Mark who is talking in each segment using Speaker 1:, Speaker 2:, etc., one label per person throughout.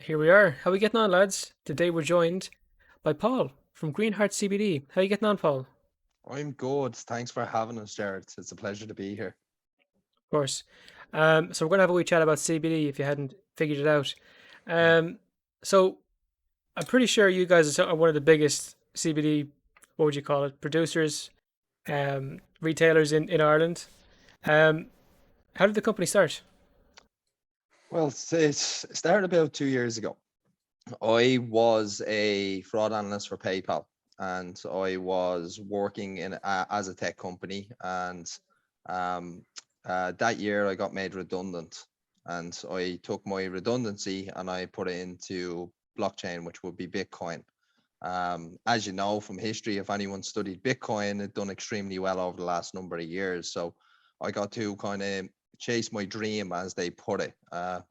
Speaker 1: Here we are. How we getting on, lads? Today we're joined by Paul from Greenheart CBD. How you getting on, Paul?
Speaker 2: I'm good. Thanks for having us, Jared. It's a pleasure to be here.
Speaker 1: Of course. So we're gonna have a wee chat about CBD if you hadn't figured it out. Um, so I'm pretty sure you guys are one of the biggest CBD, what would you call it, producers, retailers in Ireland. Um, how did the company start?
Speaker 2: Well, it's started about 2 years ago. I was a fraud analyst for PayPal, and I was working in as a tech company. And um, that year, I got made redundant, and I took my redundancy and I put it into blockchain, which would be Bitcoin. As you know from history, if anyone studied Bitcoin, it done extremely well over the last number of years. So I got to kind of chase my dream, as they put it.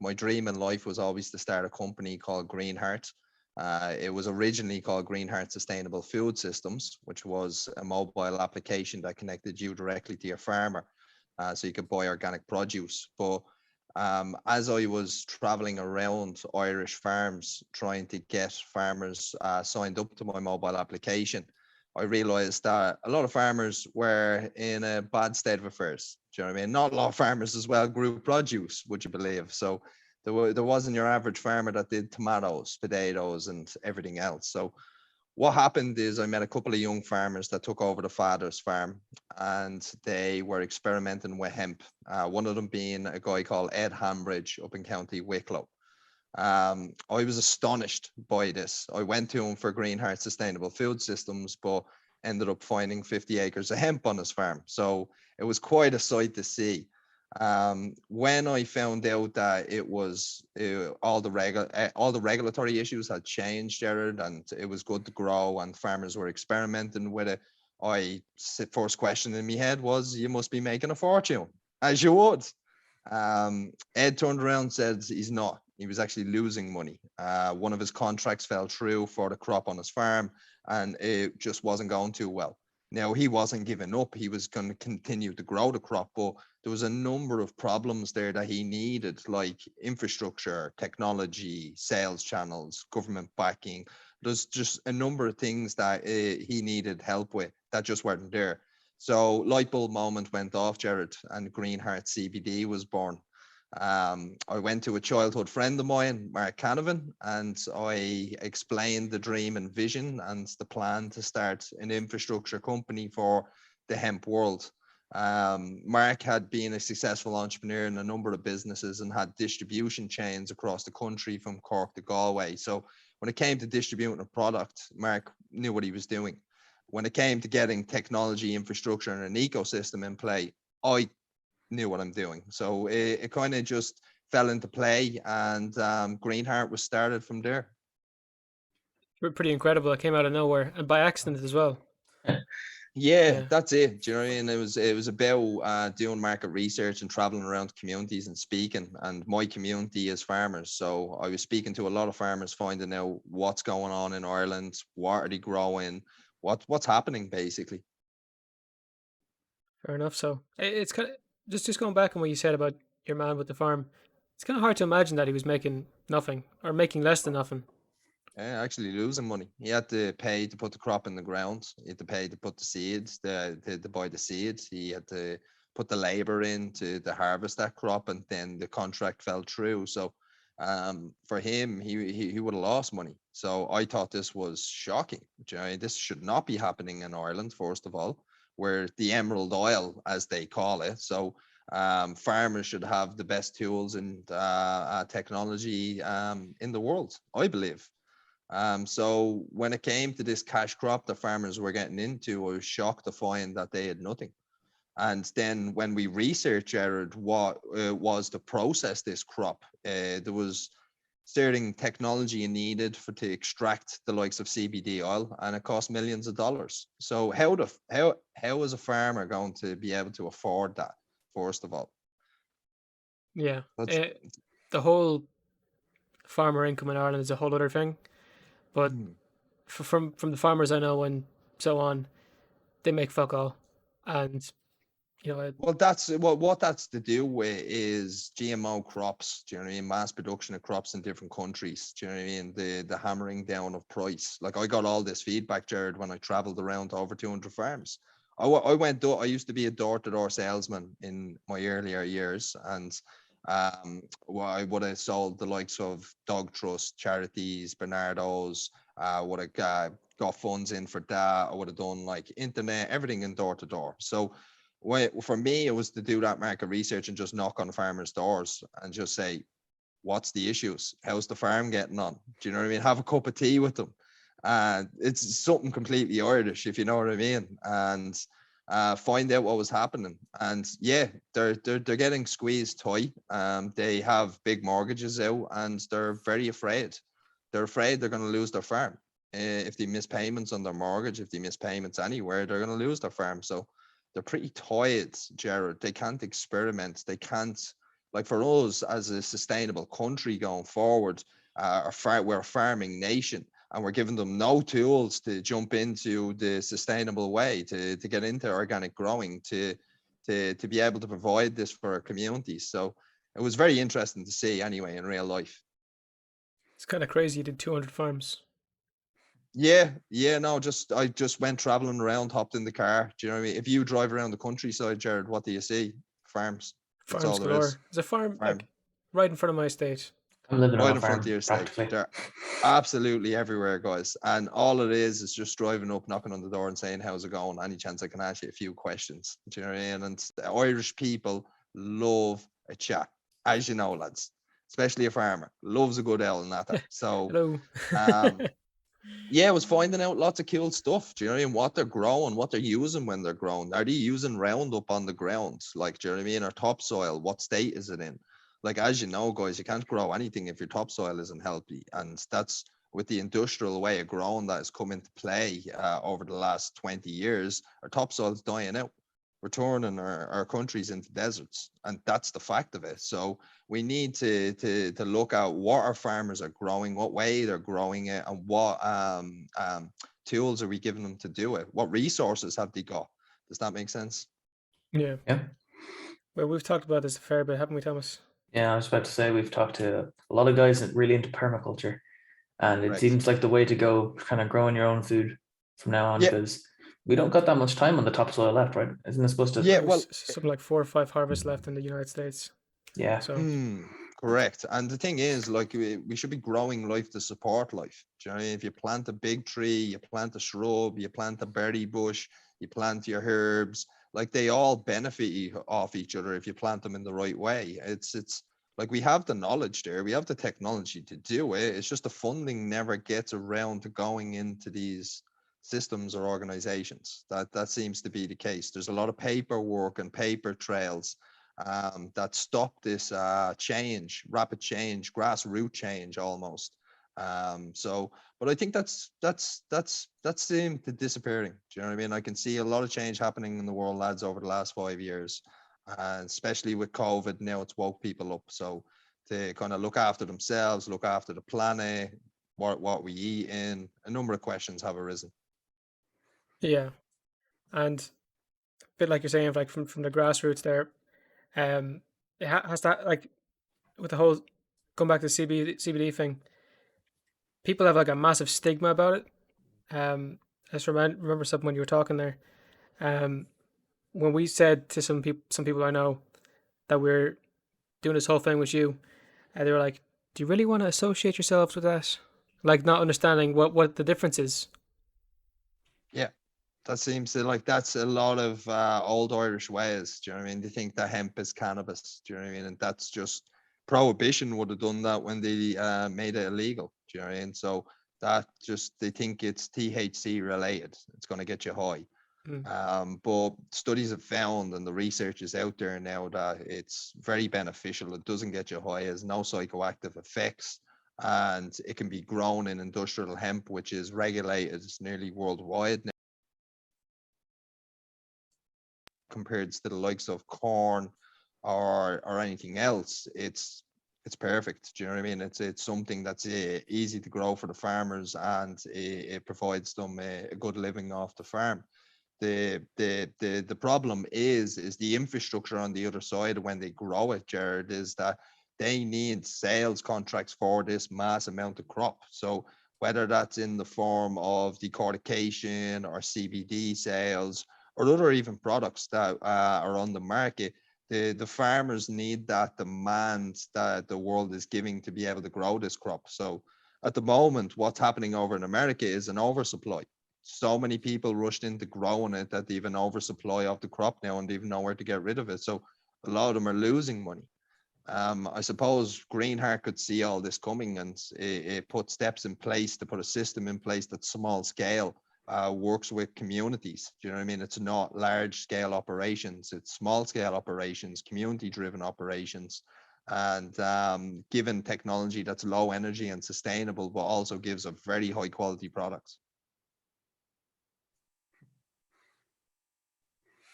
Speaker 2: My dream in life was always to start a company called Greenheart. It was originally called Greenheart Sustainable Food Systems, which was a mobile application that connected you directly to your farmer, so you could buy organic produce. But as I was traveling around Irish farms trying to get farmers signed up to my mobile application, I realized that a lot of farmers were in a bad state of affairs. Do you know what I mean? Not a lot of farmers as well grew produce, would you believe? So there wasn't your average farmer that did tomatoes, potatoes, and everything else. So what happened is I met a couple of young farmers that took over the father's farm, and they were experimenting with hemp. One of them being a guy called Ed Hambridge up in County Wicklow. I was astonished by this. I went to him for Greenheart Sustainable Food Systems, but ended up finding 50 acres of hemp on his farm. So it was quite a sight to see. When I found out that it was all the regulatory issues had changed, Jared, and it was good to grow, and farmers were experimenting with it, first question in my head was, "You must be making a fortune, as you would." Ed turned around and said he's not. He was actually losing money. One of his contracts fell through for the crop on his farm, and it just wasn't going too well. Now, he wasn't giving up. He was going to continue to grow the crop, but there was a number of problems there that he needed, like infrastructure, technology, sales channels, government backing. There's just a number of things that he needed help with that just weren't there. So light bulb moment went off, Jared, and Greenheart CBD was born. I went to a childhood friend of mine, Mark Canavan, and I explained the dream and vision and the plan to start an infrastructure company for the hemp world. Mark had been a successful entrepreneur in a number of businesses and had distribution chains across the country from Cork to Galway. So when it came to distributing a product, Mark knew what he was doing. When it came to getting technology, infrastructure, and an ecosystem in play, I knew what I'm doing. So it kind of just fell into play, and Greenheart was started from there.
Speaker 1: Pretty incredible. It came out of nowhere and by accident as well.
Speaker 2: Yeah,
Speaker 1: Yeah.
Speaker 2: that's it. Do you know what I mean? It was about doing market research and traveling around communities and speaking. And my community is farmers, so I was speaking to a lot of farmers, finding out what's going on in Ireland, what are they growing, what's happening basically.
Speaker 1: Fair enough. So it's kind of just going back on what you said about your man with the farm. It's kind of hard to imagine that he was making nothing or making less than nothing.
Speaker 2: Yeah, actually losing money. He had to pay to put the crop in the ground. He had to pay to put the seeds, to buy the seeds. He had to put the labor in to harvest that crop, and then the contract fell through. So, for him, he would have lost money. So I thought this was shocking. You know, this should not be happening in Ireland, first of all, where the emerald oil, as they call it. So farmers should have the best tools and technology in the world, I believe. So when it came to this cash crop the farmers were getting into, I was shocked to find that they had nothing. And then when we researched, Jared, what was to process this crop, there was certain technology needed for to extract the likes of CBD oil, and it cost millions of dollars. So how is a farmer going to be able to afford that? First of all,
Speaker 1: Yeah.
Speaker 2: that's
Speaker 1: Uh, the whole farmer income in Ireland is a whole other thing. But
Speaker 2: mm,
Speaker 1: from the farmers I know and so on, they make fuck all, and You know,
Speaker 2: Well, that's what that's to do with is GMO crops. Do you know what I mean? Mass production of crops in different countries. Do you know what I mean? The hammering down of price. Like I got all this feedback, Jared, when I traveled around to over 200 farms. I went. I used to be a door-to-door salesman in my earlier years, and well, I would have sold the likes of Dog Trust, charities, Bernardo's. Would have got funds in for that. I would have done like internet, everything in door to door. So for me, it was to do that market research and just knock on farmers' doors and just say, what's the issues? How's the farm getting on? Do you know what I mean? Have a cup of tea with them. And it's something completely Irish, if you know what I mean. And find out what was happening. And yeah, they're getting squeezed tight. They have big mortgages out and they're very afraid. They're afraid they're going to lose their farm. If they miss payments on their mortgage, if they miss payments anywhere, they're going to lose their farm. So they're pretty tired, Jared. They can't experiment. They can't, like for us as a sustainable country going forward, we're a farming nation and we're giving them no tools to jump into the sustainable way, to get into organic growing, to be able to provide this for our communities. So it was very interesting to see anyway in real life.
Speaker 1: it's kind of crazy. You did 200 farms.
Speaker 2: Yeah, no, I just went traveling around, hopped in the car. Do you know what I mean? If you drive around the countryside, Jared, what do you see? Farms. That's
Speaker 1: Farms
Speaker 2: all there is.
Speaker 1: galore. There's a farm
Speaker 2: Farm
Speaker 1: like right in front of my estate.
Speaker 3: I'm living on
Speaker 2: right
Speaker 3: a
Speaker 2: in front of
Speaker 3: farm
Speaker 2: your state.
Speaker 3: practically.
Speaker 2: They're absolutely everywhere, guys. And all it is just driving up, knocking on the door and saying, how's it going? Any chance I can ask you a few questions? Do you know what I mean? And the Irish people love a chat, as you know, lads. Especially a farmer. Loves a good ale and that. So
Speaker 1: Hello.
Speaker 2: um yeah, I was finding out lots of cool stuff. Do you know what I mean? What they're growing, what they're using when they're growing. Are they using Roundup on the ground? Like, do you know what I mean? Or topsoil? What state is it in? Like, as you know, guys, you can't grow anything if your topsoil isn't healthy. And that's with the industrial way of growing that has come into play over the last 20 years. Our topsoil's dying out. We're turning our countries into deserts. And that's the fact of it. So we need to look at what our farmers are growing, what way they're growing it, and what tools are we giving them to do it? What resources have they got? Does that make sense?
Speaker 1: Yeah.
Speaker 3: Yeah.
Speaker 1: Well, we've talked about this a fair bit, haven't we, Thomas?
Speaker 3: Yeah, I was about to say we've talked to a lot of guys that really into permaculture, and it
Speaker 2: Correct.
Speaker 3: seems like the way to go, kind of growing your own food from now on,
Speaker 2: Yeah,
Speaker 3: because we don't got that much time on the topsoil left, right? Isn't it supposed to?
Speaker 2: yeah. Well,
Speaker 1: There's something like 4 or 5 harvests left in the United States.
Speaker 3: Yeah,
Speaker 1: So
Speaker 2: correct. And the thing is, like, we should be growing life to support life. Do you know what I mean? If you plant a big tree, you plant a shrub, you plant a berry bush, you plant your herbs, like they all benefit off each other if you plant them in the right way. It's like we have the knowledge there, we have the technology to do it. It's just the funding never gets around to going into these systems or organizations. That seems to be the case. There's a lot of paperwork and paper trails that stop this rapid change, grassroots change almost. But I think that's seemed to disappearing. Do you know what I mean? I can see a lot of change happening in the world, lads, over the last 5 years, and especially with COVID now, it's woke people up. So to kind of look after themselves, look after the planet, what we eat in, a number of questions have arisen.
Speaker 1: yeah, and a bit like you're saying, like from the grassroots there, um, has that like with the whole going back to the CBD thing, people have like a massive stigma about it. I just remember something when you were talking there. Um, when we said to some people I know that we're doing this whole thing with you, they were like, "Do you really want to associate yourselves with that?" Like not understanding what the difference is.
Speaker 2: Yeah. That seems to like that's a lot of old Irish ways. Do you know what I mean? They think that hemp is cannabis. Do you know what I mean? And that's just prohibition would have done that when they made it illegal. Do you know what I mean? So that just they think it's THC related. It's going to get you high.
Speaker 1: Mm.
Speaker 2: But studies have found, and the research is out there now, that it's very beneficial. It doesn't get you high, it has no psychoactive effects, and it can be grown in industrial hemp, which is regulated nearly worldwide now, compared to the likes of corn or anything else. It's perfect. Do you know what I mean? It's something that's easy to grow for the farmers, and it provides them a good living off the farm. The problem is the infrastructure on the other side when they grow it, Jared, is that they need sales contracts for this mass amount of crop. So whether that's in the form of decortication or CBD sales or other even products that are on the market, the farmers need that demand that the world is giving to be able to grow this crop. So at the moment, what's happening over in America is an oversupply. So many people rushed into growing it that they have an oversupply of the crop now and they even know where to get rid of it. So a lot of them are losing money. I suppose Greenheart could see all this coming and it put steps in place to put a system in place that's small scale, works with communities. Do you know what I mean? It's not large scale operations, it's small scale operations, community driven operations. And given technology that's low energy and sustainable, but also gives a very high quality products.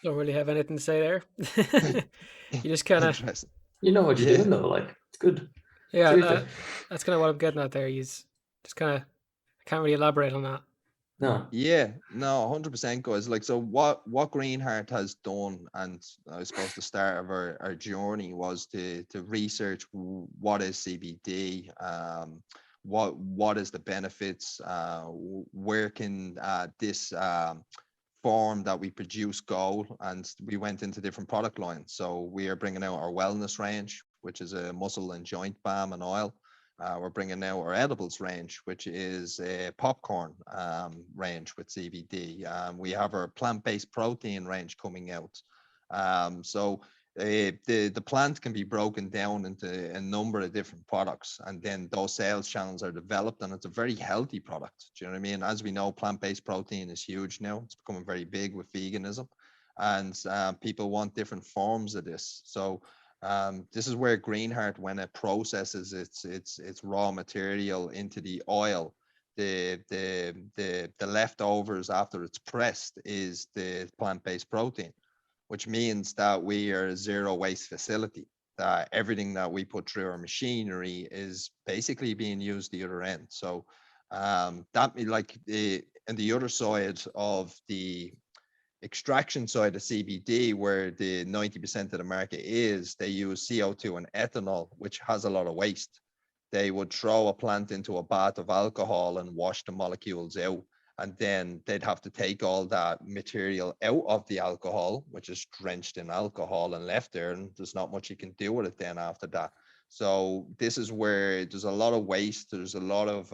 Speaker 1: Don't really have anything to say there. You just kind of,
Speaker 2: Interesting.
Speaker 3: You know what you're
Speaker 2: Yeah.
Speaker 3: doing though, like it's good.
Speaker 1: yeah,
Speaker 3: Seriously.
Speaker 1: that's kind of what I'm getting at there. He's just kind of, I can't really elaborate on that.
Speaker 3: No.
Speaker 2: Yeah, no, 100% guys. Like, so what Greenheart has done, and I suppose the start of our journey was to research what is CBD, what is the benefits, where can this form that we produce go, and we went into different product lines. So we are bringing out our wellness range, which is a muscle and joint balm and oil. We're bringing out our edibles range, which is a popcorn range with CBD. We have our plant-based protein range coming out. So the plant can be broken down into a number of different products, and then those sales channels are developed, and it's a very healthy product. Do you know what I mean? As we know, plant-based protein is huge now. It's becoming very big with veganism, and people want different forms of this. So this is where Greenheart, when it processes its raw material into the oil, the leftovers after it's pressed is the plant-based protein, which means that we are a zero waste facility. That everything that we put through our machinery is basically being used the other end. So that like and the other side of the extraction side of CBD, where the 90% of the market is, they use CO2 and ethanol, which has a lot of waste. They would throw a plant into a bath of alcohol and wash the molecules out. And then they'd have to take all that material out of the alcohol, which is drenched in alcohol and left there. And there's not much you can do with it then after that. So this is where there's a lot of waste. There's a lot of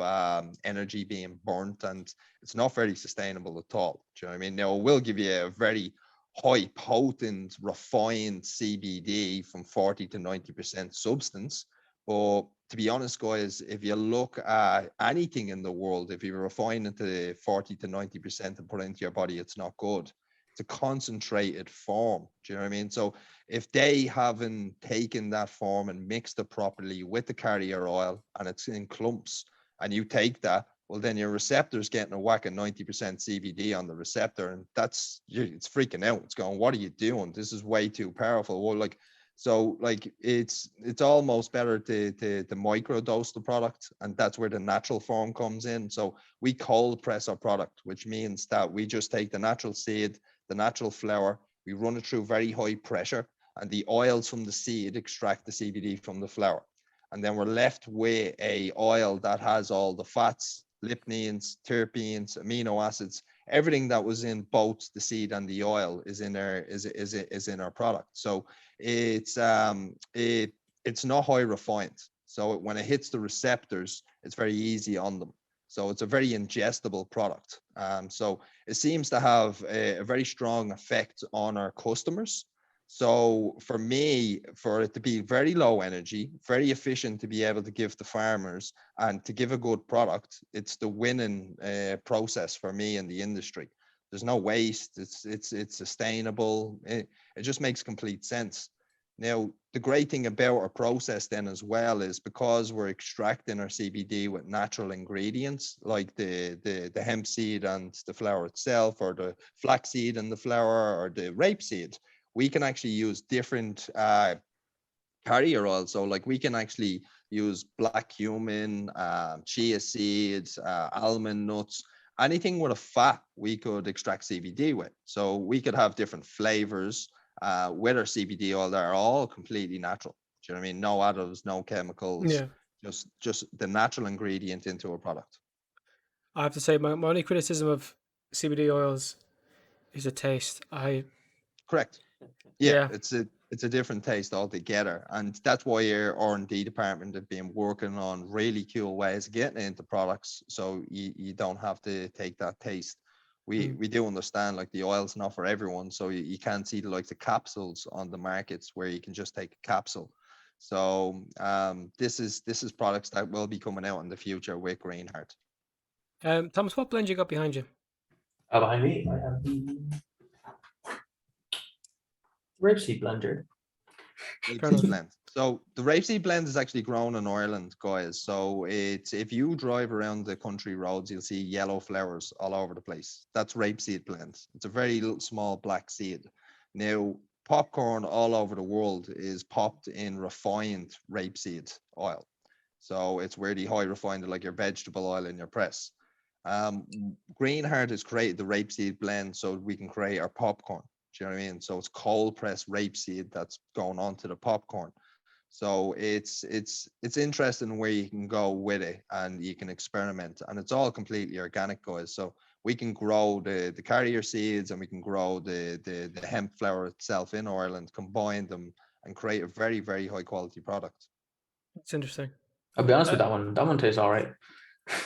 Speaker 2: energy being burnt, and it's not very sustainable at all. Do you know what I mean? Now, it will give you a very high potent, refined CBD from 40 to 90% substance. But to be honest, guys, if you look at anything in the world, if you refine it to 40 to 90% and put it into your body, it's not good. It's a concentrated form. Do you know what I mean? So if they haven't taken that form and mixed it properly with the carrier oil and it's in clumps, and you take that, well, then your receptor's getting a whack of 90% CBD on the receptor, and it's freaking out. It's going, what are you doing? This is way too powerful. Well, like, so like it's almost better to microdose the product, and that's where the natural form comes in. So we cold press our product, which means that we just take the natural seed, the natural flower, we run it through very high pressure, and the oils from the seed extract the CBD from the flower. And then we're left with a oil that has all the fats, lipneins, terpenes, amino acids, everything that was in both the seed and the oil is in our product. So it's not high refined. So when it hits the receptors, it's very easy on them. So it's a very ingestible product. So it seems to have a very strong effect on our customers. So for me, for it to be very low energy, very efficient to be able to give to farmers and to give a good product, it's the winning process for me in the industry. There's no waste. It's sustainable. It just makes complete sense. Now, the great thing about our process then as well is because we're extracting our CBD with natural ingredients like the hemp seed and the flower itself, or the flax seed and the flower, or the rapeseed, we can actually use different carrier oil. So like we can actually use black cumin, chia seeds, almond nuts, anything with a fat we could extract CBD with. So we could have different flavors with our CBD oil that are all completely natural. Do you know what I mean? No additives, no chemicals,
Speaker 1: Yeah.
Speaker 2: just the natural ingredient into a product.
Speaker 1: I have to say, my only criticism of CBD oils is the taste.
Speaker 2: Correct. Yeah,
Speaker 1: Yeah.
Speaker 2: it's a different taste altogether, and that's why your R&D department have been working on really cool ways of getting into products, so you don't have to take that taste.
Speaker 1: Mm.
Speaker 2: We do understand like the oil's not for everyone, so you can't see the likes of capsules on the markets where you can just take a capsule. So this is products that will be coming out in the future with Greenheart.
Speaker 1: Thomas, what blend you got behind you?
Speaker 3: Behind me, I have the rapeseed blender.
Speaker 1: Fair
Speaker 2: Rapeseed
Speaker 1: enough.
Speaker 2: blend. So the rapeseed blend is actually grown in Ireland, guys. So it's if you drive around the country roads, you'll see yellow flowers all over the place. That's rapeseed blend. It's a very little small black seed. Now, popcorn all over the world is popped in refined rapeseed oil. So it's really high refined, like your vegetable oil in your press. Greenheart has created the rapeseed blend so we can create our popcorn. Do you know what I mean? So it's cold pressed rapeseed that's going onto the popcorn. So it's interesting where you can go with it and you can experiment, and it's all completely organic, guys. So we can grow the carrier seeds and we can grow the hemp flower itself in Ireland, combine them and create a very, very high quality product.
Speaker 1: It's interesting.
Speaker 3: I'll be honest with
Speaker 1: Uh,
Speaker 3: that one. That one tastes all right.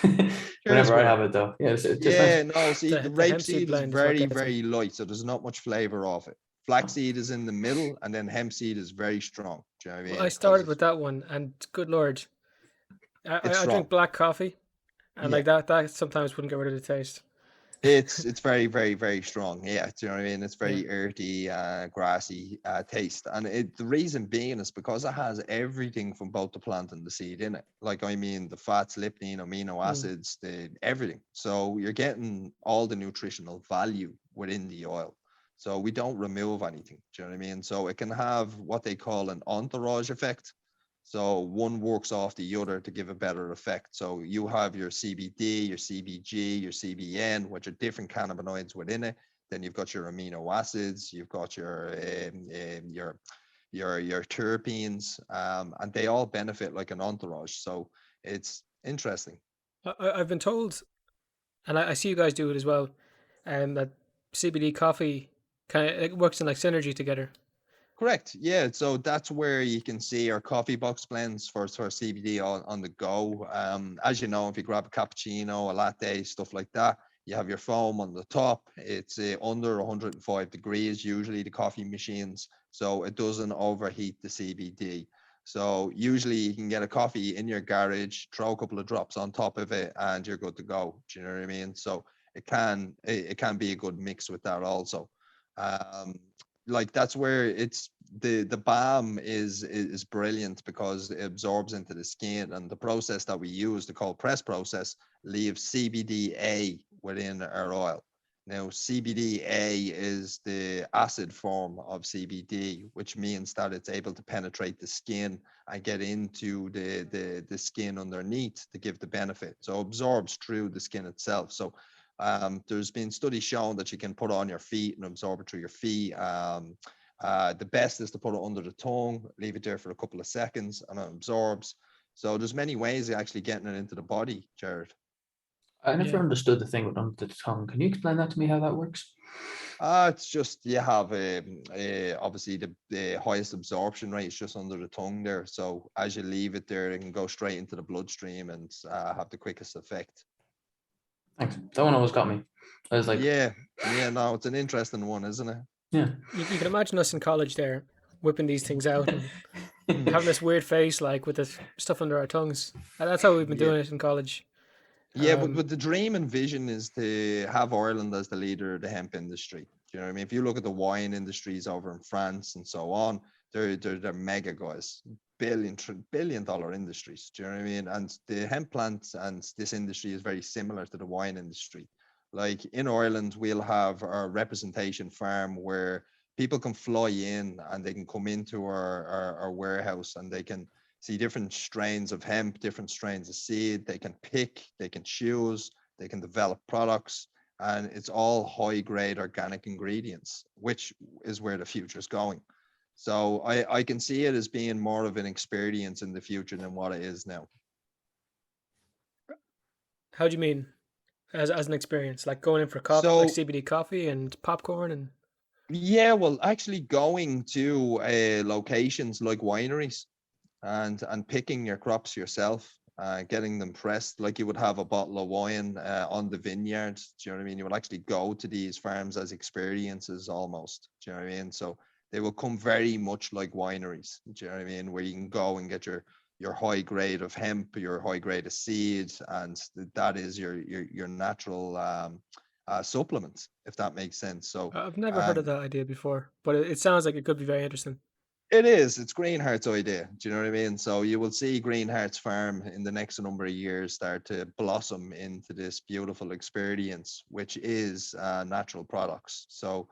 Speaker 2: Cheers,
Speaker 3: Whenever I
Speaker 2: brother.
Speaker 3: have it, though, yeah, it's just nice.
Speaker 2: Yeah, no, see, the
Speaker 1: the hemp seed
Speaker 2: rapeseed is
Speaker 1: blend is what
Speaker 2: very,
Speaker 1: gets me.
Speaker 2: very light, so there's not much flavor off it. Flaxseed is in the middle, and then hemp seed is very strong. Do you know what I
Speaker 1: Well,
Speaker 2: mean?
Speaker 1: I
Speaker 2: Because
Speaker 1: started with that one, and good lord,
Speaker 2: it's
Speaker 1: I drink
Speaker 2: strong.
Speaker 1: black coffee, and
Speaker 2: Yeah,
Speaker 1: like that sometimes wouldn't get rid of the taste.
Speaker 2: it's very, very, very strong. Yeah, do you know what I mean? It's
Speaker 1: Yeah.
Speaker 2: very earthy, grassy taste, and the reason being is because it has everything from both the plant and the seed in it. Like I mean, the fats, lipidine, amino
Speaker 1: Mm.
Speaker 2: acids, the everything. So you're getting all the nutritional value within the oil. So we don't remove anything. Do you know what I mean? So it can have what they call an entourage effect. So one works off the other to give a better effect. So you have your CBD, your CBG, your CBN, which are different cannabinoids within it. Then you've got your amino acids, you've got your terpenes, and they all benefit like an entourage. So it's interesting.
Speaker 1: I've been told, and I see you guys do it as well, that CBD coffee kind of it works in like synergy together.
Speaker 2: Correct. Yeah. So that's where you can see our coffee box blends for CBD on the go. As you know, if you grab a cappuccino, a latte, stuff like that, you have your foam on the top. It's under 105 degrees, usually the coffee machines. So it doesn't overheat the CBD. So usually you can get a coffee in your garage, throw a couple of drops on top of it, and you're good to go. Do you know what I mean? So it can be a good mix with that also. Um, like that's where it's the balm is brilliant because it absorbs into the skin, and the process that we use, the cold press process, leaves CBDA within our oil. Now CBDA is the acid form of CBD, which means that it's able to penetrate the skin and get into the skin underneath to give the benefit, so absorbs through the skin itself. So there's been studies showing that you can put it on your feet and absorb it through your feet. The best is to put it under the tongue, leave it there for a couple of seconds, and it absorbs. So there's many ways of actually getting it into the body, Jared.
Speaker 3: I never
Speaker 1: Yeah.
Speaker 3: understood the thing with under the tongue. Can you explain that to me how that works?
Speaker 2: It's just you have obviously the highest absorption rate is just under the tongue there. So as you leave it there, it can go straight into the bloodstream and have the quickest effect.
Speaker 3: Thanks. That one always got me. I was like,
Speaker 2: Yeah, yeah, no, it's an interesting one, isn't it?
Speaker 3: yeah.
Speaker 1: You can imagine us in college there whipping these things out and having this weird face like with this stuff under our tongues. And that's how we've been
Speaker 2: Yeah.
Speaker 1: doing it in college.
Speaker 2: Yeah,
Speaker 1: Um,
Speaker 2: but the dream and vision is to have Ireland as the leader of the hemp industry. Do you know what I mean? If you look at the wine industries over in France and so on, they're mega guys, billion dollar industries. Do you know what I mean? And the hemp plants and this industry is very similar to the wine industry. Like in Ireland, we'll have our representation farm where people can fly in and they can come into our warehouse and they can see different strains of hemp, different strains of seed. They can pick, they can choose, they can develop products, and it's all high grade organic ingredients, which is where the future is going. So I can see it as being more of an experience in the future than what it is now.
Speaker 1: How do you mean as an experience? Like going in for coffee, like
Speaker 2: So
Speaker 1: CBD coffee and popcorn and
Speaker 2: yeah, well, actually going to locations like wineries and picking your crops yourself, getting them pressed like you would have a bottle of wine on the vineyard. Do you know what I mean? You would actually go to these farms as experiences almost. Do you know what I mean? So they will come very much like wineries. Do you know what I mean? Where you can go and get your high grade of hemp, your high grade of seeds, and that is your natural supplements, if that makes sense. So
Speaker 1: I've never heard of
Speaker 2: um,
Speaker 1: that idea before, but it sounds like it could be very interesting.
Speaker 2: it is. It's Greenheart's idea. Do you know what I mean? So you will see Greenheart's farm in the next number of years start to blossom into this beautiful experience, which is natural products. So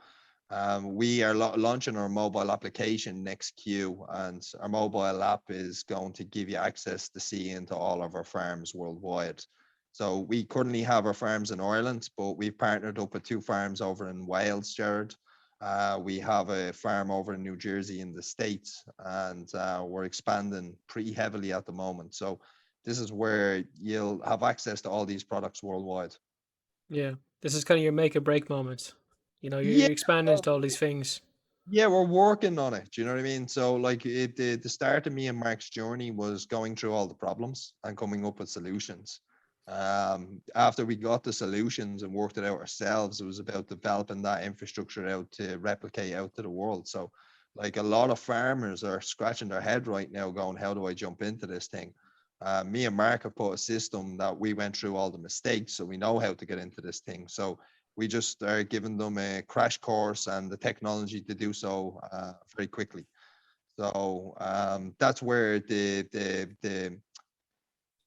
Speaker 2: we are launching our mobile application next Q, and our mobile app is going to give you access to see into all of our farms worldwide. So we currently have our farms in Ireland, but we've partnered up with two farms over in Wales, Jared. We have a farm over in New Jersey in the States, and we're expanding pretty heavily at the moment. So this is where you'll have access to all these products worldwide.
Speaker 1: Yeah, this is kind of your make or break moment. You know,
Speaker 2: Yeah,
Speaker 1: you're expanding into all these things.
Speaker 2: yeah, we're working on it. Do you know what I mean? So, like, the start of me and Mark's journey was going through all the problems and coming up with solutions. After we got the solutions and worked it out ourselves, it was about developing that infrastructure out to replicate out to the world. So, like, a lot of farmers are scratching their head right now, going, "How do I jump into this thing?" Me and Mark have put a system that we went through all the mistakes, so we know how to get into this thing. So we just are giving them a crash course and the technology to do so very quickly. So that's where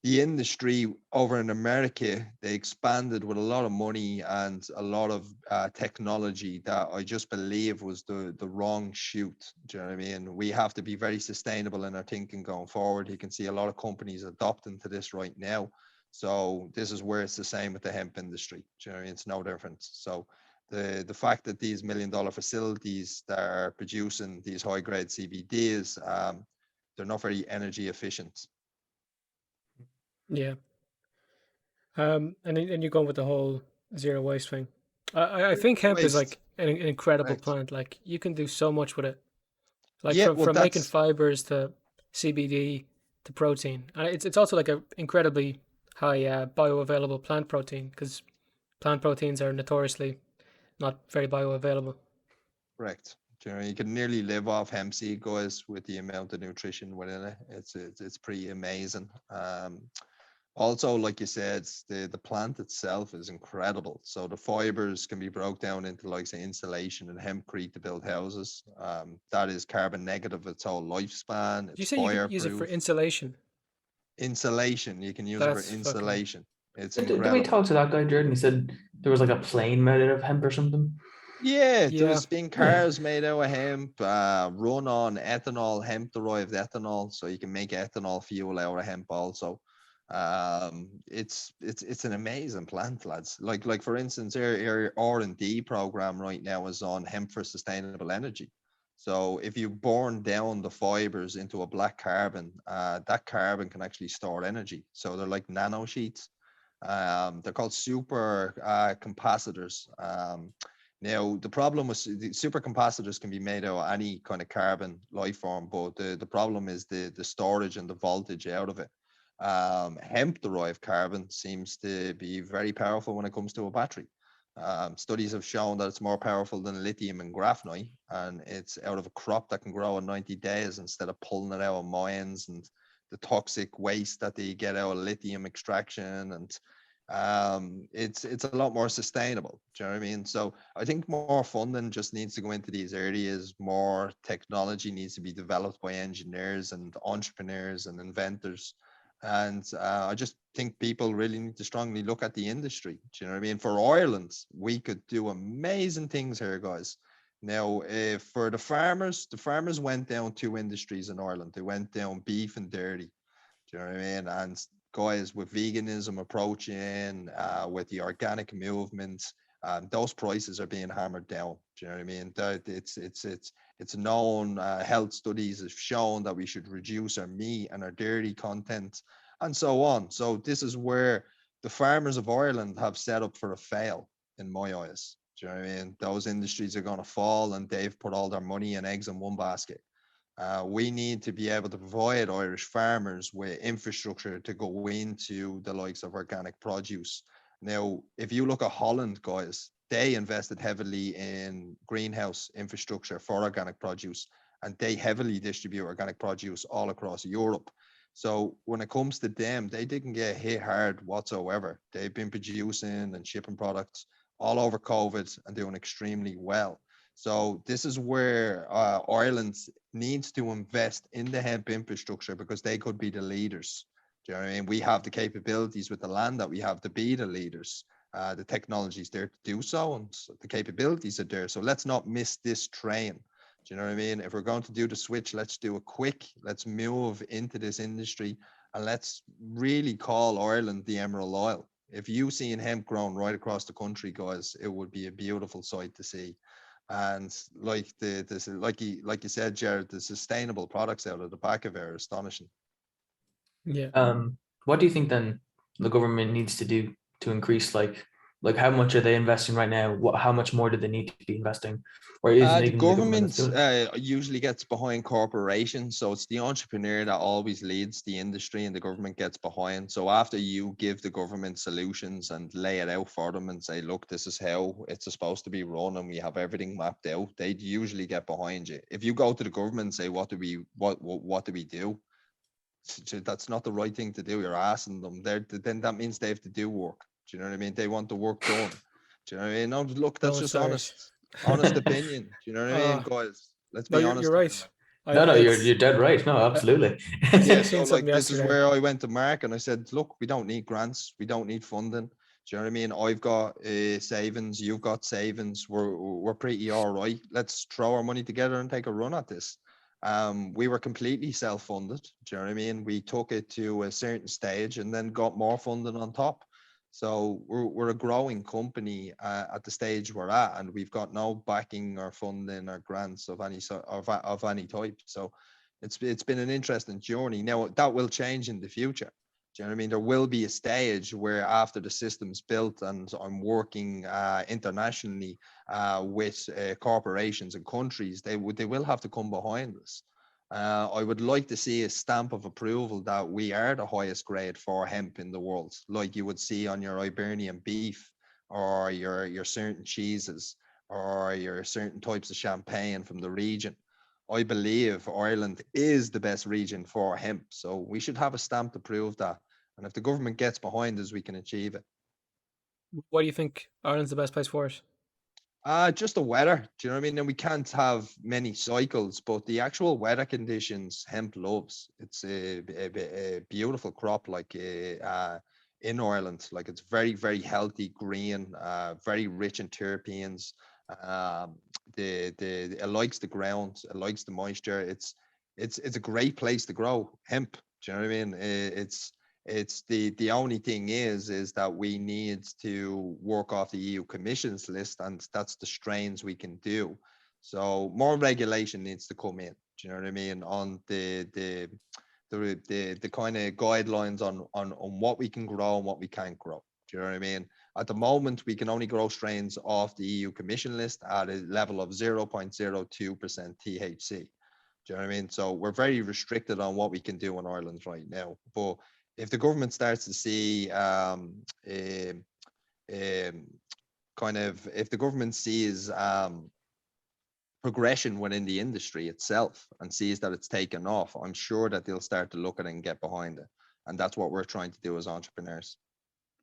Speaker 2: the industry over in America, they expanded with a lot of money and a lot of technology that I just believe was the wrong shoot. Do you know what I mean? We have to be very sustainable in our thinking going forward. You can see a lot of companies adopting to this right now. So this is where it's the same with the hemp industry. Do you know what I mean? It's no different. So the fact that these $1 million facilities that are producing these high grade CBDs, they're not very energy efficient.
Speaker 1: Yeah. And you're going with the whole zero waste thing. I
Speaker 2: Zero
Speaker 1: think hemp is
Speaker 2: waste.
Speaker 1: like an incredible
Speaker 2: Correct.
Speaker 1: plant. Like you can do so much with it. Like
Speaker 2: Yeah,
Speaker 1: from
Speaker 2: well,
Speaker 1: making
Speaker 2: that's
Speaker 1: fibers to CBD to protein, and it's also like a incredibly high bioavailable plant protein because plant proteins are notoriously not very bioavailable.
Speaker 2: correct. You know, you can nearly live off hemp seed, guys, with the amount of nutrition within it. It's pretty amazing. Also, like you said, the plant itself is incredible. So the fibers can be broke down into like say insulation and hempcrete to build houses. That is carbon negative its whole lifespan.
Speaker 1: Did you
Speaker 2: It's
Speaker 1: say you could use it for
Speaker 2: fireproof.
Speaker 1: insulation?
Speaker 2: Insulation, you can use it for
Speaker 1: That's fucking
Speaker 2: insulation. It's
Speaker 3: Did we
Speaker 2: incredible.
Speaker 3: talk to that guy, Jordan? He said there was like a plane made out of hemp or something.
Speaker 2: Yeah,
Speaker 1: yeah.
Speaker 2: there's been
Speaker 3: Yeah.
Speaker 2: cars made out of hemp, run on ethanol, hemp derived ethanol, so you can make ethanol fuel out of hemp also. It's an amazing plant, lads. Like for instance, our R&D program right now is on hemp for sustainable energy. So if you burn down the fibers into a black carbon, that carbon can actually store energy. So they're like nano sheets. They're called super capacitors. Now, the problem with the supercapacitors can be made out of any kind of carbon life form, but the problem is the storage and the voltage out of it. Hemp derived carbon seems to be very powerful when it comes to a battery. Studies have shown that it's more powerful than lithium and graphite, and it's out of a crop that can grow in 90 days instead of pulling it out of mines and the toxic waste that they get out of lithium extraction. And it's a lot more sustainable. Do you know what I mean? So I think more funding just needs to go into these areas. More technology needs to be developed by engineers and entrepreneurs and inventors. And I just think people really need to strongly look at the industry. Do you know what I mean? For Ireland, we could do amazing things here, guys. Now, for the farmers went down two industries in Ireland. They went down beef and dairy. Do you know what I mean? And guys, with veganism approaching, with the organic movement, those prices are being hammered down. Do you know what I mean? It's known. Health studies have shown that we should reduce our meat and our dairy content, and so on. So this is where the farmers of Ireland have set up for a fail, in my eyes. Do you know what I mean? Those industries are going to fall, and they've put all their money and eggs in one basket. We need to be able to provide Irish farmers with infrastructure to go into the likes of organic produce. Now, if you look at Holland, guys, they invested heavily in greenhouse infrastructure for organic produce, and they heavily distribute organic produce all across Europe. So when it comes to them, they didn't get hit hard whatsoever. They've been producing and shipping products all over COVID and doing extremely well. So this is where Ireland needs to invest in the hemp infrastructure, because they could be the leaders. Do you know what I mean? We have the capabilities with the land that we have to be the leaders. The technology is there to do so, and the capabilities are there. So let's not miss this train. Do you know what I mean? If we're going to do the switch, let's do it quick. Let's move into this industry, and let's really call Ireland the Emerald Isle. If you see hemp grown right across the country, guys, it would be a beautiful sight to see. And like like you said, Jared, the sustainable products out of the back of it are astonishing.
Speaker 1: Yeah.
Speaker 3: What do you think then the government needs to do to increase, like how much are they investing right now? How much more do they need to be investing, or isn't
Speaker 2: The
Speaker 3: even the government that's
Speaker 2: government
Speaker 3: doing it?
Speaker 2: usually gets behind corporations, so it's the entrepreneur that always leads the industry, and the government gets behind. So after you give the government solutions and lay it out for them and say, look, this is how it's supposed to be run, and we have everything mapped out, they usually get behind you. If you go to the government and say, what do we do? That's not the right thing to do. You're asking them. Then that means they have to do work. Do you know what I mean? They want the work done. Do you know what I mean? No, look, that's
Speaker 1: Don't
Speaker 2: just
Speaker 1: start.
Speaker 2: honest opinion. Do you know what I mean,
Speaker 1: uh,
Speaker 2: guys? Let's
Speaker 1: no,
Speaker 2: be
Speaker 1: you're
Speaker 2: honest here
Speaker 1: right.
Speaker 2: now.
Speaker 3: No, no,
Speaker 1: It's
Speaker 3: you're dead right. No,
Speaker 1: I,
Speaker 3: absolutely.
Speaker 2: Yeah,
Speaker 1: I
Speaker 2: so
Speaker 1: seen something
Speaker 2: like this is
Speaker 1: yesterday.
Speaker 2: where I went to Mark and I said, look, we don't need grants, we don't need funding. Do you know what I mean? I've got savings, you've got savings. We're pretty all right. Let's throw our money together and take a run at this. We were completely self-funded. Do you know what I mean? We took it to a certain stage and then got more funding on top. So we're a growing company at the stage we're at, and we've got no backing or funding or grants of of any type. So it's been an interesting journey. Now that will change in the future. Do you know what I mean? There will be a stage where after the system's built and I'm working internationally with corporations and countries, they will have to come behind us. I would like to see a stamp of approval that we are the highest grade for hemp in the world, like you would see on your Iberian beef or your certain cheeses or your certain types of champagne from the region. I believe Ireland is the best region for hemp, so we should have a stamp to prove that. And if the government gets behind us, we can achieve it.
Speaker 1: Why do you think Ireland's the best place for it?
Speaker 2: Just the weather. Do you know what I mean? And we can't have many cycles, but the actual weather conditions, hemp loves. It's a beautiful crop, like in Ireland. Like it's very, very healthy, green, very rich in terpenes. Um, the it likes the ground, it likes the moisture. It's a great place to grow hemp. Do you know what I mean? It's the only thing is that we need to work off the EU Commission's list, and that's the strains we can do. So more regulation needs to come in. Do you know what I mean? On the kind of guidelines on what we can grow and what we can't grow. Do you know what I mean? At the moment, we can only grow strains off the EU Commission list at a level of 0.02% THC. Do you know what I mean? So we're very restricted on what we can do in Ireland right now. But if the government starts to see um, kind of, if the government sees progression within the industry itself and sees that it's taken off, I'm sure that they'll start to look at it and get behind it. And that's what we're trying to do as entrepreneurs.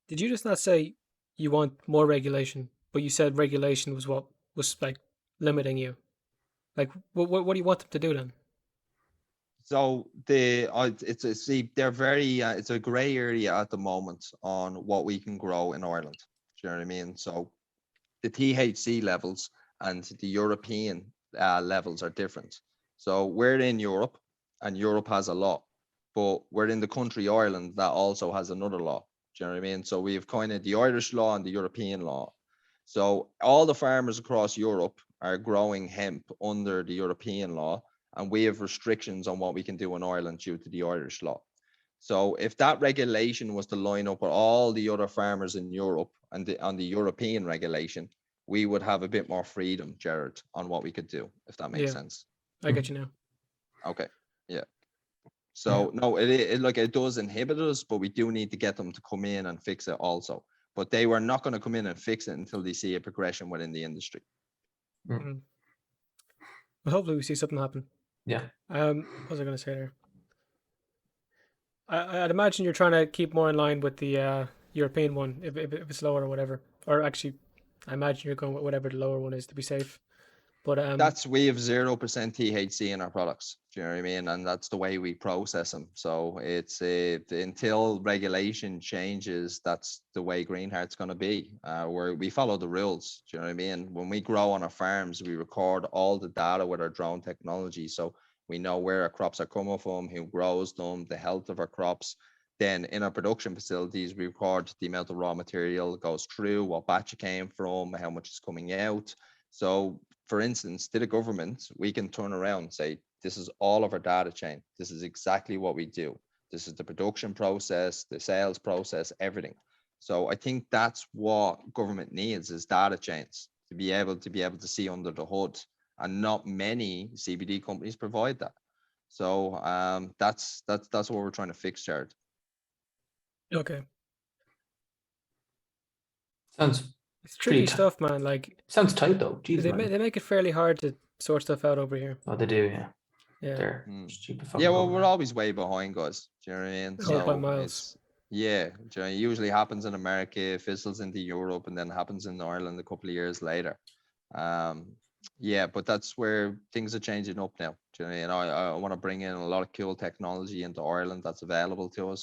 Speaker 1: Did you just not say you want more regulation, but you said regulation was what was like limiting you? Like, what do you want them to do then?
Speaker 2: So it's a, see, they're very it's a gray area at the moment on what we can grow in Ireland. Do you know what I mean? So the THC levels and the European levels are different. So we're in Europe, and Europe has a lot. but we're in the country Ireland that also has another law. Do you know what I mean? So we have kind of the Irish law and the European law. So all the farmers across Europe are growing hemp under the European law, and we have restrictions on what we can do in Ireland due to the Irish law. So if that regulation was to line up with all the other farmers in Europe and on the European regulation, we would have a bit more freedom, Jared, on what we could do, if that makes
Speaker 1: Yeah,
Speaker 2: sense.
Speaker 1: I get you now.
Speaker 2: Okay. Yeah.
Speaker 3: Yeah.
Speaker 2: So no, it like it does inhibit us, but we do need to get them to come in and fix it also. But they were not going to come in and fix it until they see a progression within the industry.
Speaker 1: Mm. But hopefully we see something happen.
Speaker 3: Yeah.
Speaker 1: What was I going to say there? I'd imagine you're trying to keep more in line with the European one, if it's lower or whatever. Or actually, I imagine you're going with whatever the lower one is to be safe. But
Speaker 2: We have 0% THC in our products. Do you know what I mean? And that's the way we process them. So it's until regulation changes, that's the way Greenheart's going to be. Where we follow the rules. Do you know what I mean? When we grow on our farms, we record all the data with our drone technology. So we know where our crops are coming from, who grows them, the health of our crops. Then in our production facilities, we record the amount of raw material that goes through, what batch it came from, how much is coming out. So for instance, to the government, we can turn around and say, this is all of our data chain. This is exactly what we do. This is the production process, the sales process, everything. So I think that's what government needs is data chains to be able to see under the hood. And not many CBD companies provide that. So that's what we're trying to fix, Jared.
Speaker 1: okay,
Speaker 3: Sounds
Speaker 1: it's
Speaker 3: pretty
Speaker 1: tricky stuff, man. Like
Speaker 3: sounds tight though. Jeez,
Speaker 1: they
Speaker 3: man.
Speaker 1: they make it fairly hard to sort stuff out over here.
Speaker 3: Oh, they do, yeah.
Speaker 1: Yeah,
Speaker 3: They're
Speaker 2: Mm.
Speaker 3: stupid fucking
Speaker 2: Yeah, well, we're
Speaker 3: government.
Speaker 2: always way behind, guys. Do you know what I mean?
Speaker 1: Oh, by
Speaker 2: So
Speaker 1: miles.
Speaker 2: it's yeah, do you know, it usually happens in America, fizzles into Europe, and then happens in Ireland a couple of years later. Yeah, but that's where things are changing up now. Do you know what I mean? I want to bring in a lot of cool technology into Ireland that's available to us,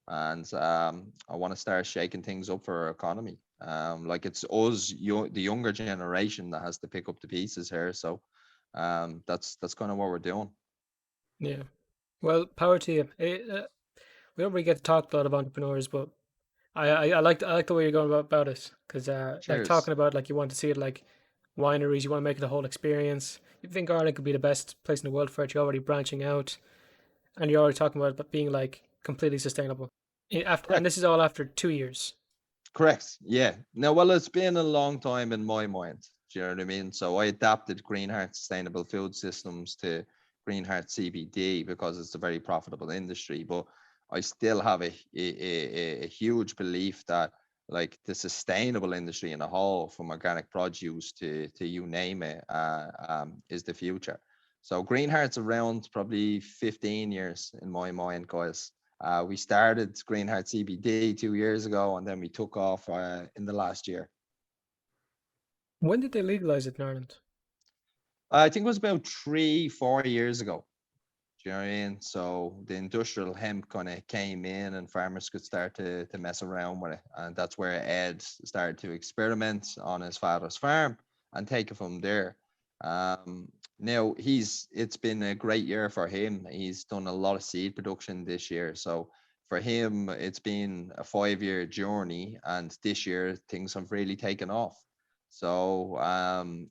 Speaker 2: and I want to start shaking things up for our economy. Like it's us, the younger generation, that has to pick up the pieces here. So, that's kind of what we're doing.
Speaker 1: Yeah. Well, power to you. We don't really get to talk to a lot of entrepreneurs, but I like the way you're going about it because like
Speaker 2: Cheers.
Speaker 1: talking about like you want to see it like wineries, you want to make it a whole experience. You think Ireland could be the best place in the world for it. You're already branching out, and you're already talking about it being like completely sustainable. After and
Speaker 2: Correct.
Speaker 1: this is all after 2 years.
Speaker 2: Correct. Yeah. No, well, it's been a long time in my mind. Do you know what I mean? So I adapted Greenheart Sustainable Food Systems to Greenheart CBD because it's a very profitable industry. But I still have a huge belief that like the sustainable industry in a whole, from organic produce to you name it, is the future. So Greenheart's around probably 15 years in my mind, guys. We started Greenheart CBD 2 years ago, and then we took off in the last year.
Speaker 1: When did they legalize it in Ireland?
Speaker 2: I think it was about 3, 4 years ago. Do you know what I mean? So the industrial hemp kind of came in, and farmers could start to mess around with it, and that's where Ed started to experiment on his father's farm and take it from there. Now it's been a great year for him. He's done a lot of seed production this year, so for him it's been a 5-year journey, and this year things have really taken off. So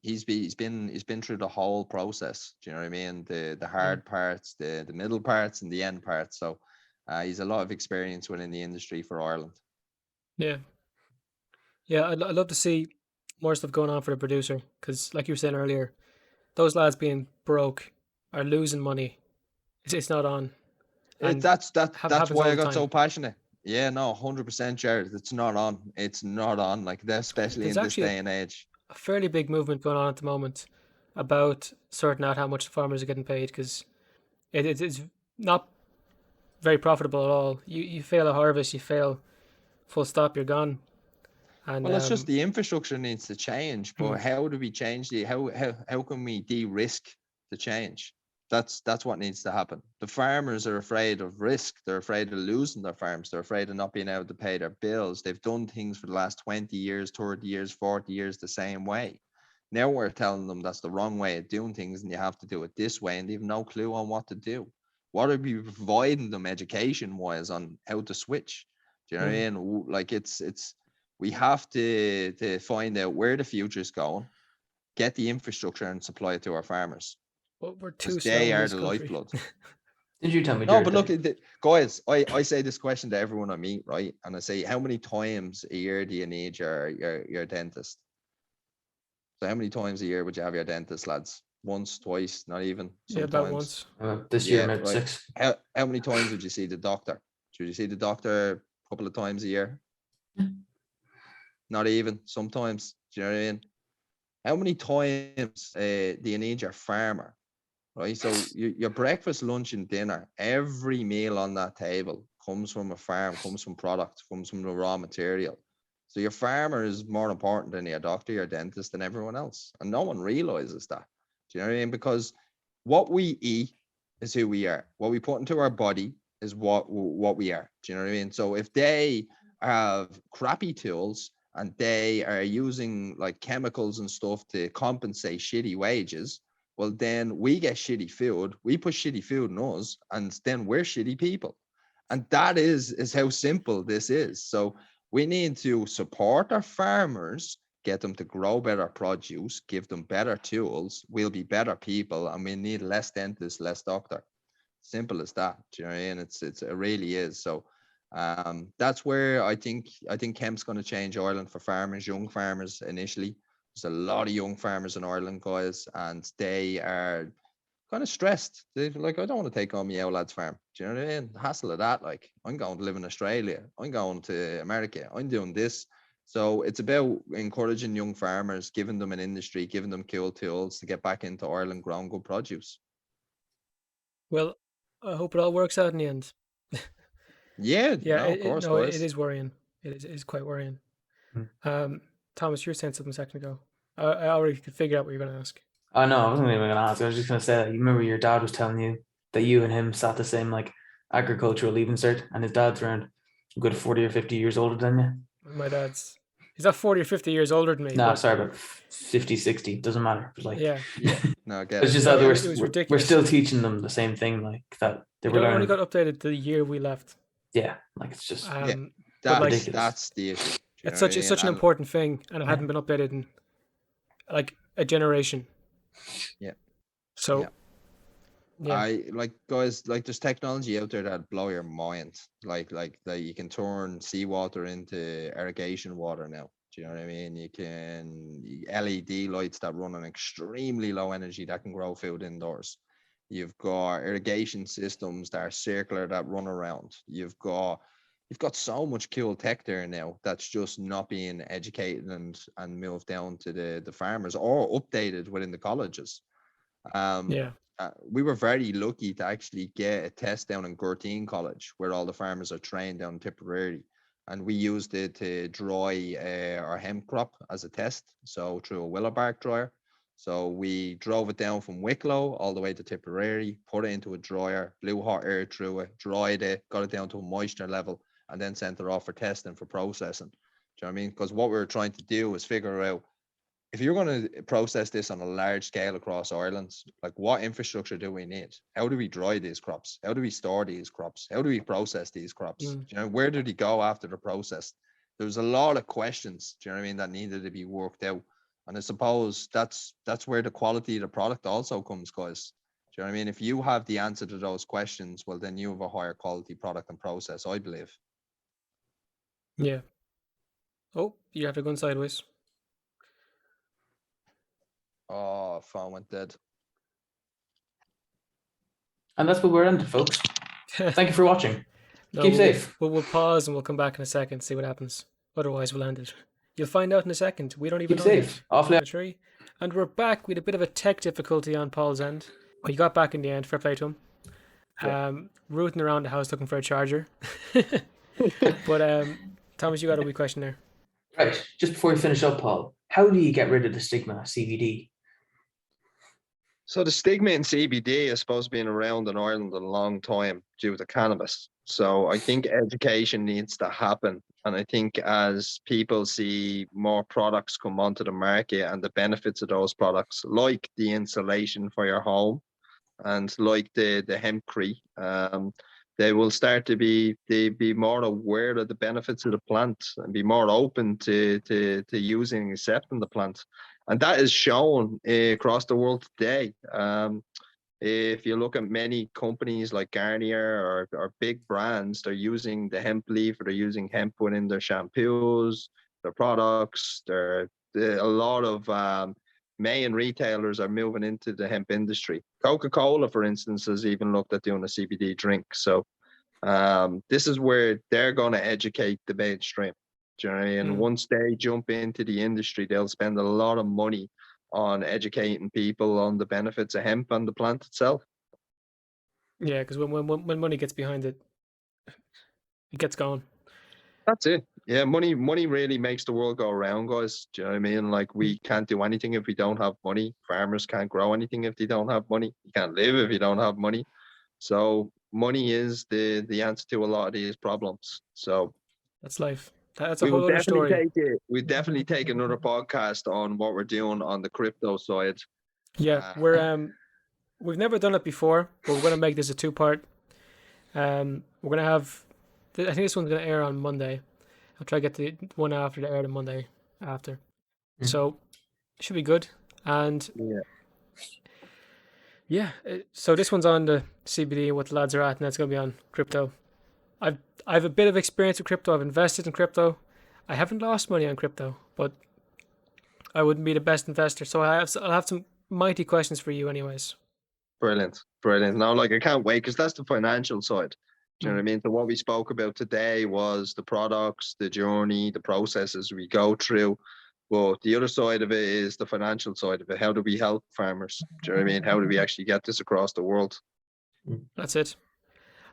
Speaker 2: he's been through the whole process. Do you know what I mean? The
Speaker 1: Mm.
Speaker 2: hard parts, the middle parts, and the end parts. So he's a lot of experience within the industry for Ireland.
Speaker 1: Yeah, yeah. I'd love to see more stuff going on for the producer because, like you were saying earlier, those lads being broke are losing money. It's not on,
Speaker 2: It
Speaker 1: and
Speaker 2: that's
Speaker 1: happens
Speaker 2: why
Speaker 1: all
Speaker 2: I
Speaker 1: the
Speaker 2: got
Speaker 1: time.
Speaker 2: so passionate. Yeah, no, 100%, Jared. It's not on. It's not on like that, especially
Speaker 1: There's
Speaker 2: in this
Speaker 1: actually
Speaker 2: day and age.
Speaker 1: a fairly big movement going on at the moment about sorting out how much the farmers are getting paid because it's not very profitable at all. You fail a harvest, you fail, full stop, you're gone. And
Speaker 2: Well, it's just the infrastructure needs to change, but
Speaker 1: mm,
Speaker 2: how do we change how can we de-risk the change? That's what needs to happen. The farmers are afraid of risk. They're afraid of losing their farms. They're afraid of not being able to pay their bills. They've done things for the last 20 years, 30 years, 40 years the same way. Now we're telling them that's the wrong way of doing things and you have to do it this way, and they have no clue on what to do. What are we providing them education wise on how to switch? Do you know what I mean? Like it's we have to find out where the future is going, get the infrastructure and supply it to our farmers,
Speaker 1: But we're
Speaker 2: because
Speaker 1: too slow
Speaker 2: they
Speaker 1: in
Speaker 2: are
Speaker 1: this
Speaker 2: the
Speaker 1: country.
Speaker 2: lifeblood.
Speaker 3: Did you tell me,
Speaker 2: No,
Speaker 3: Jared,
Speaker 2: but look,
Speaker 3: that-
Speaker 2: guys, I say this question to everyone I meet, right? And I say, how many times a year do you need your dentist? So how many times a year would you have your dentist, lads? Once, twice, not even
Speaker 1: Yeah, about
Speaker 2: sometimes.
Speaker 1: once.
Speaker 3: this year
Speaker 2: Yeah,
Speaker 3: maybe
Speaker 2: right.
Speaker 3: 6.
Speaker 2: How many times would you see the doctor? Should you see the doctor a couple of times a year? Not even sometimes. Do you know what I mean? How many times do you need your farmer? Right. So your breakfast, lunch, and dinner, every meal on that table comes from a farm, comes from product, comes from the raw material. So your farmer is more important than your doctor, your dentist, and everyone else. And no one realizes that. Do you know what I mean? Because what we eat is who we are. What we put into our body is what we are. Do you know what I mean? So if they have crappy tools and they are using like chemicals and stuff to compensate shitty wages, well, then we get shitty food. We put shitty food in us, and then we're shitty people. And that is how simple this is. So we need to support our farmers, get them to grow better produce, give them better tools. We'll be better people, and we need less dentists, less doctor. Simple as that. Do you know what I mean? It really is. So that's where I think hemp's going to change Ireland for farmers, young farmers initially. There's a lot of young farmers in Ireland, guys, and they are kind of stressed. They're like, I don't want to take on my old lad's farm. Do you know what I mean? The hassle of that. Like, I'm going to live in Australia. I'm going to America. I'm doing this. So it's about encouraging young farmers, giving them an industry, giving them cool tools to get back into Ireland growing good produce.
Speaker 1: Well, I hope it all works out in the end.
Speaker 2: Yeah,
Speaker 1: Yeah,
Speaker 2: no, of course,
Speaker 1: no, it
Speaker 2: guys.
Speaker 1: is worrying. It is quite worrying.
Speaker 3: Mm.
Speaker 1: Thomas, you were saying something a second ago. I already could figure out what you're going to ask.
Speaker 3: Oh no, I wasn't even gonna ask. I was just gonna say that you remember your dad was telling you that you and him sat the same like agricultural leaving cert, and his dad's around a good 40 or 50 years older than you.
Speaker 1: My dad's, he's not 40 or 50 years older than me,
Speaker 3: No,
Speaker 1: but
Speaker 3: sorry, but 50, 60, doesn't matter. But like,
Speaker 1: yeah,
Speaker 2: Yeah, no, I get
Speaker 3: it's
Speaker 2: it.
Speaker 3: just
Speaker 1: no,
Speaker 3: that
Speaker 1: it,
Speaker 2: Yeah,
Speaker 1: it was
Speaker 3: we're
Speaker 1: ridiculous.
Speaker 3: still teaching them the same thing, like that they
Speaker 1: It
Speaker 3: were
Speaker 1: only
Speaker 3: learning.
Speaker 1: got updated the year we left.
Speaker 3: Yeah, like it's just
Speaker 2: yeah.
Speaker 1: But like,
Speaker 3: ridiculous.
Speaker 2: That's the issue. Do you know
Speaker 1: it's
Speaker 2: what I
Speaker 1: such it's
Speaker 2: mean?
Speaker 1: such an
Speaker 2: And
Speaker 1: important thing, and it
Speaker 3: Yeah.
Speaker 1: hadn't been updated in like a generation.
Speaker 2: yeah,
Speaker 1: So
Speaker 2: yeah.
Speaker 1: yeah,
Speaker 2: I like, guys, like there's technology out there that blow your mind. Like that you can turn seawater into irrigation water now. Do you know what I mean? You can LED lights that run on extremely low energy that can grow food indoors. You've got irrigation systems that are circular that run around. You've got so much cool tech there now that's just not being educated and moved down to the farmers or updated within the colleges. Um,
Speaker 1: yeah,
Speaker 2: we were very lucky to actually get a test down in Gurteen College where all the farmers are trained down in Tipperary. And we used it to dry our hemp crop as a test. So through a willow bark dryer. So we drove it down from Wicklow all the way to Tipperary, put it into a dryer, blew hot air through it, dried it, got it down to a moisture level, and then sent it off for testing for processing. Do you know what I mean? Because what we were trying to do was figure out if you're going to process this on a large scale across Ireland, like what infrastructure do we need? How do we dry these crops? How do we store these crops? How do we process these crops?
Speaker 1: mm,
Speaker 2: You know, where do they go after the process? There was a lot of questions, do you know what I mean, that needed to be worked out. And I suppose that's where the quality of the product also comes, guys. Do you know what I mean? If you have the answer to those questions, well, then you have a higher quality product and process, I believe.
Speaker 1: yeah. Oh, you have to go sideways.
Speaker 2: Oh, phone went dead.
Speaker 3: And that's what we're ended, folks. Thank you for watching.
Speaker 1: No,
Speaker 3: Keep safe.
Speaker 1: We'll pause and we'll come back in a second, see what happens. Otherwise, we'll end it. You'll find out in a second. We don't even
Speaker 3: Keep
Speaker 1: know
Speaker 3: safe. Off
Speaker 1: yet. Tree. And we're back. We had a bit of a tech difficulty on Paul's end. Well, he got back in the end. Fair play to him.
Speaker 2: Yeah.
Speaker 1: Rooting around the house looking for a charger. But Thomas, you got a wee question there.
Speaker 3: Right, just before we finish up, Paul, how do you get rid of the stigma CBD?
Speaker 2: So the stigma in CBD is supposed to be around in Ireland a long time due to cannabis. So I think education needs to happen. And I think as people see more products come onto the market and the benefits of those products, like the insulation for your home, and like the hempcrete, they will start to be more aware of the benefits of the plant and be more open to using and accepting the plant, and that is shown across the world today. If you look at many companies like Garnier or big brands, they're using the hemp leaf, or they're using hemp within their shampoos, their products. A lot of main retailers are moving into the hemp industry. Coca-Cola, for instance, has even looked at doing a CBD drink. So this is where they're going to educate the mainstream. Do you know what I mean? And once they jump into the industry, they'll spend a lot of money on educating people on the benefits of hemp and the plant itself.
Speaker 1: Yeah, because when money gets behind it, it gets going.
Speaker 2: That's it. Yeah, money really makes the world go around, guys. Do you know what I mean? Like, we can't do anything if we don't have money. Farmers can't grow anything if they don't have money. You can't live if you don't have money. So money is the answer to a lot of these problems. So
Speaker 1: that's life. That's a whole other story.
Speaker 2: We definitely take another podcast on what we're doing on the crypto side.
Speaker 1: Yeah, we've never done it before, but we're gonna make this a 2-part. We're gonna have, I think this one's gonna air on Monday. I'll try to get the one after to air the Monday after. So it should be good. And yeah, so this one's on the CBD and what the lads are at, and that's gonna be on crypto. I have a bit of experience with crypto. I've invested in crypto. I haven't lost money on crypto, but I wouldn't be the best investor. So I'll have some mighty questions for you anyways.
Speaker 2: Brilliant. Now, like, I can't wait, because that's the financial side. Do you know what I mean? So what we spoke about today was the products, the journey, the processes we go through. But the other side of it is the financial side of it. How do we help farmers? Do you know what I mean? How do we actually get this across the world?
Speaker 1: That's it.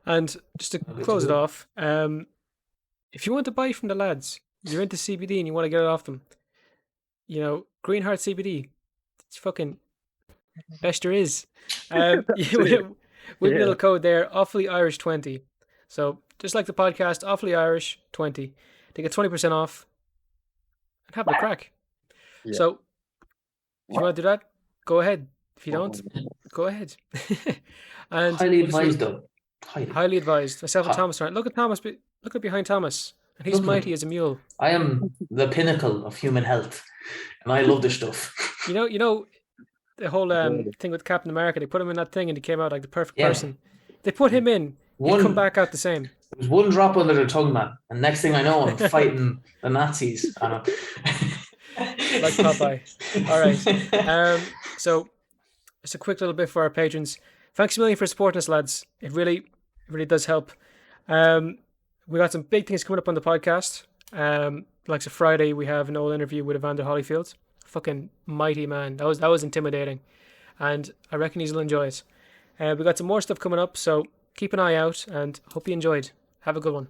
Speaker 1: And just to close it off, if you want to buy from the lads, you're into CBD and you want to get it off them, Greenheart CBD, it's fucking best there is. With little code there, Awfully Irish 20. So just like the podcast, Awfully Irish 20. They get 20% off and have a crack. Yeah. So if you want to do that, go ahead. If you don't, go ahead. And
Speaker 3: highly advised, though.
Speaker 1: Highly advised. Myself and Thomas are right. Look at Thomas. Look at behind Thomas. And he's mighty as a mule.
Speaker 3: I am the pinnacle of human health. And I love this stuff.
Speaker 1: You know the whole thing with Captain America, they put him in that thing and he came out like the perfect person. They put him in, he'd come back out the same.
Speaker 3: There's one drop under their tongue, man. And next thing I know, I'm fighting the Nazis. Like
Speaker 1: Popeye. All right. So just a quick little bit for our patrons. Thanks a million for supporting us, lads. It really does help. We got some big things coming up on the podcast. Like Friday, we have an old interview with Evander Holyfield. Fucking mighty man. That was intimidating, and I reckon he'll enjoy it. We got some more stuff coming up, so keep an eye out, and hope you enjoyed. Have a good one.